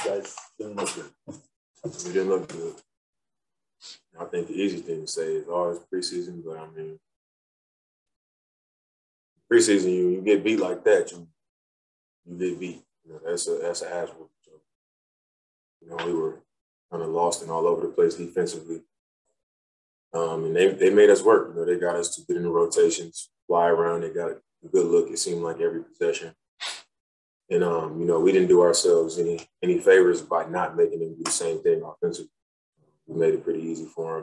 guys didn't look good. We didn't look good. I think the easy thing to say is always preseason, but I mean, preseason you get beat like that, you get beat. You know, that's an ass whooping. So, you know, we were kind of lost and all over the place defensively. And they made us work. You know, they got us to get in the rotations, fly around. They got a good look, it seemed like, every possession. And, you know, we didn't do ourselves any favors by not making them do the same thing offensively. We made it pretty easy for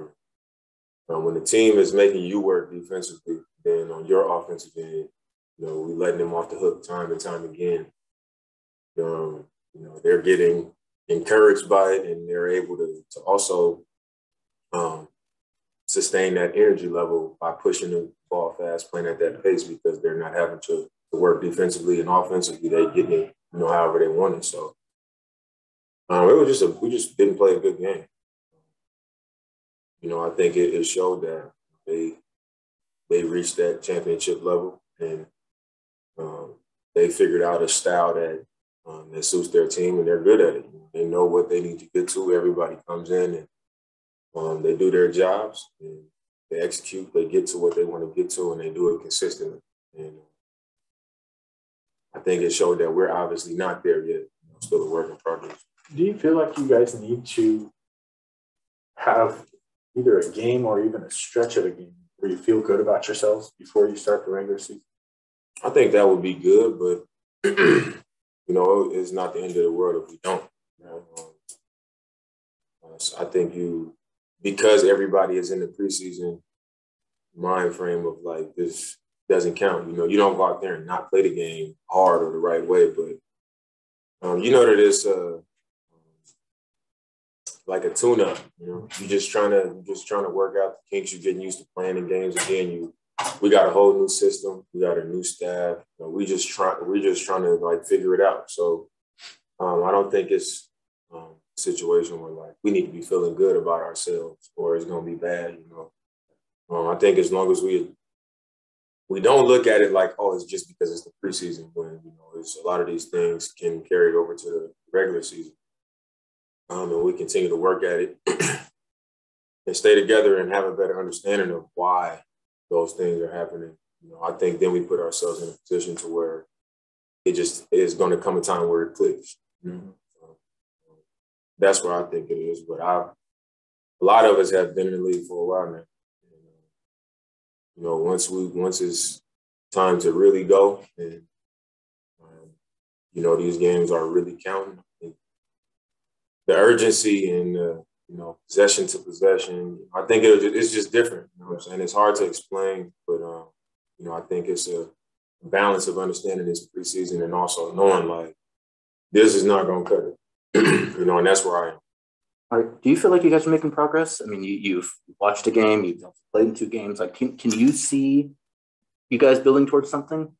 them. When the team is making you work defensively, then on your offensive end, you know, we letting them off the hook time and time again. You know, they're getting encouraged by it, and they're able to also sustain that energy level by pushing the ball fast, playing at that pace, because they're not having to work defensively and offensively. They get it, you know, however they want it. So it was we just didn't play a good game. You know, I think it showed that they reached that championship level, and they figured out a style that suits their team, and they're good at it. They know what they need to get to. Everybody comes in and they do their jobs, and they execute. They get to what they want to get to, and they do it consistently. And I think it showed that we're obviously not there yet. You know, still a work in progress. Do you feel like you guys need to have either a game or even a stretch of a game where you feel good about yourselves before you start the regular season? I think that would be good, but you know, it's not the end of the world if we don't. You know? I think because everybody is in the preseason mind frame of like, this doesn't count. You know, you don't go out there and not play the game hard or the right way, but you know that it's like a tune-up. You know, you're just trying to work out the kinks. You're getting used to playing in games again. We got a whole new system. We got a new staff. You know, we're just trying to like figure it out. So I don't think it's a situation where like we need to be feeling good about ourselves or it's going to be bad. You know, I think as long as we don't look at it like, oh, it's just because it's the preseason, when you know it's a lot of these things can carry over to the regular season, and we continue to work at it and stay together and have a better understanding of why those things are happening. You know, I think then we put ourselves in a position to where it just is going to come a time where it clicks. Mm-hmm. That's where I think it is. But a lot of us have been in the league for a while now. You know, once it's time to really go, and you know, these games are really counting. The urgency and you know, possession to possession, I think it's just different. You know what I'm saying? It's hard to explain, but you know, I think it's a balance of understanding this preseason and also knowing like this is not going to cut it. You know, and that's where I am. All right. Do you feel like you guys are making progress? I mean, you've watched a game, you've played in 2 games. Like, can you see you guys building towards something?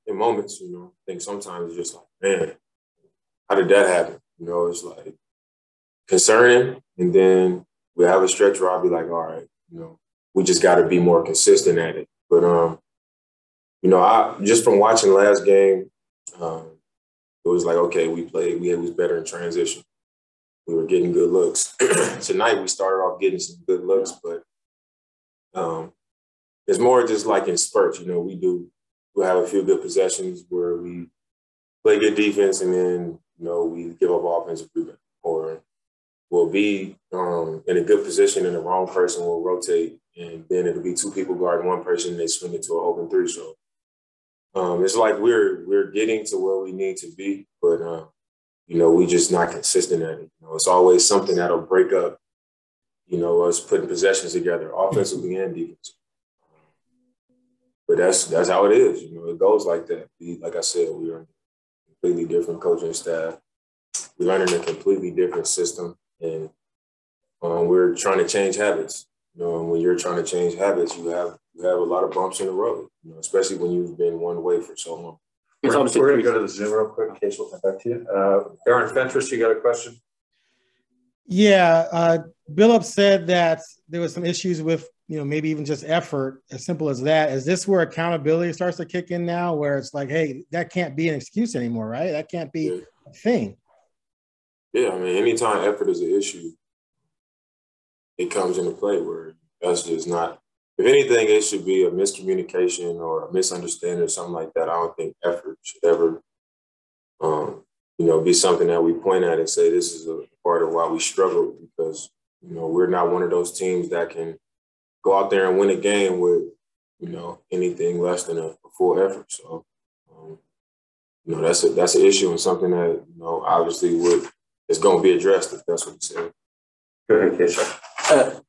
In moments, you know, I think sometimes it's just like, man, how did that happen? You know, it's like concerning. And then we have a stretch where I'll be like, all right, you know, we just got to be more consistent at it. But, you know, I just from watching last game, it was like, okay, we was better in transition. We were getting good looks. Tonight, we started off getting some good looks, but it's more just like in spurts. You know, we'll have a few good possessions where we play good defense, and then, you know, we give up offensive rebound. Or we'll be in a good position and the wrong person will rotate, and then it'll be 2 people guarding one person, and they swing it to an open 3. So it's like we're getting to where we need to be, but you know, we just not consistent at it. You know, it's always something that'll break up, you know, us putting possessions together, offensively and defensively. But that's how it is. You know, it goes like that. Like I said, we are a completely different coaching staff. We're learning a completely different system, and we're trying to change habits. You know, and when you're trying to change habits, you have a lot of bumps in the road. You know, especially when you've been one way for so long. We're going to go to the Zoom real quick in case we'll come back to you. Aaron Fentress, you got a question? Yeah, Billups said that there was some issues with, you know, maybe even just effort, as simple as that. Is this where accountability starts to kick in now, where it's like, hey, that can't be an excuse anymore, right? That can't be a thing. Yeah, I mean, anytime effort is an issue, it comes into play where that's just not. If anything, it should be a miscommunication or a misunderstanding or something like that. I don't think effort should ever, be something that we point at and say this is a part of why we struggle because we're not one of those teams that can go out there and win a game with anything less than a full effort. So, that's an issue and something that obviously is going to be addressed if that's what you said. Go ahead, Keisha.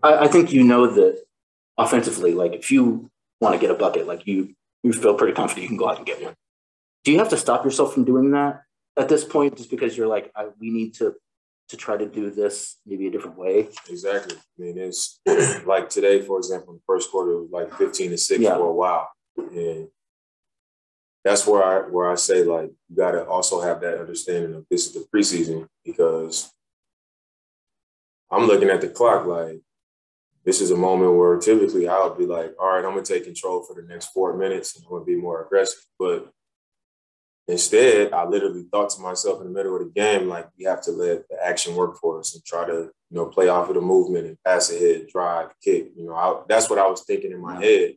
I think that offensively, like if you want to get a bucket, like you feel pretty confident you can go out and get one. Do you have to stop yourself from doing that at this point, just because you're like, we need to try to do this maybe a different way? Exactly. I mean, it's like today, for example, in the first quarter, it was like 15-6 for a while, and that's where I say like you got to also have that understanding of this is the preseason because I'm looking at the clock like this is a moment where typically I would be like, all right, I'm going to take control for the next 4 minutes and I'm going to be more aggressive. But instead, I literally thought to myself in the middle of the game, like, we have to let the action work for us and try to, play off of the movement and pass ahead, drive, kick. That's what I was thinking in my head.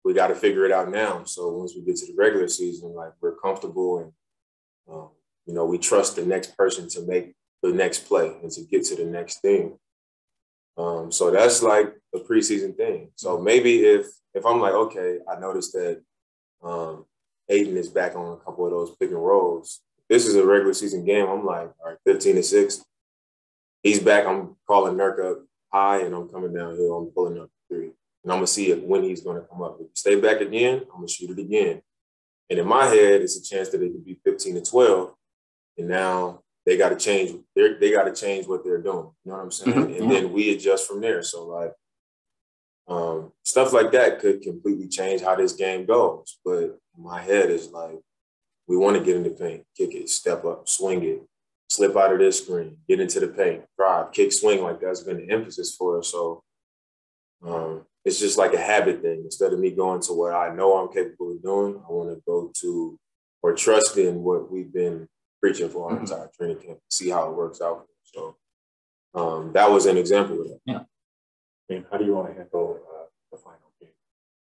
We got to figure it out now. So once we get to the regular season, like, we're comfortable and, we trust the next person to make the next play and to get to the next thing. So that's like a preseason thing. So maybe if I'm like, okay, I noticed that Aiden is back on a couple of those pick and rolls. This is a regular season game. I'm like, all right, 15-6. He's back. I'm calling Nurk up high and I'm coming downhill. I'm pulling up 3. And I'm going to see when he's going to come up. If he stay back again, I'm going to shoot it again. And in my head, it's a chance that it could be 15-12. And now they got to change. They got to change what they're doing. You know what I'm saying? Mm-hmm. And then we adjust from there. So like stuff like that could completely change how this game goes. But in my head is like, we want to get in the paint, kick it, step up, swing it, slip out of this screen, get into the paint, drive, kick, swing. Like that's been the emphasis for us. So it's just like a habit thing. Instead of me going to what I know I'm capable of doing, I want to go to or trust in what we've been preaching for our entire training camp, see how it works out. So that was an example of that. Yeah. I mean, how do you want to handle the final game?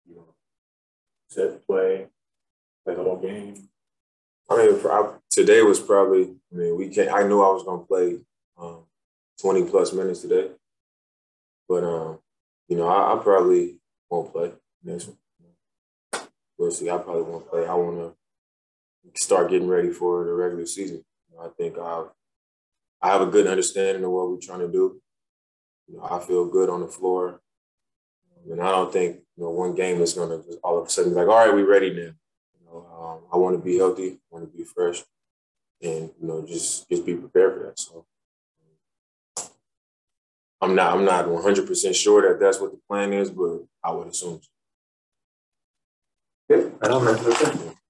You want to sit, play the whole game? I mean, today was probably, I knew I was going to play 20 plus minutes today, but I probably won't play next one. We'll see. I probably won't play. I want to start getting ready for the regular season. I think I have a good understanding of what we're trying to do. I feel good on the floor. And I don't think, one game is going to just all of a sudden be like, all right, we're ready now. I want to be healthy, I want to be fresh, and, just be prepared for that. So I'm not 100% sure that that's what the plan is, but I would assume so. Okay, I don't know.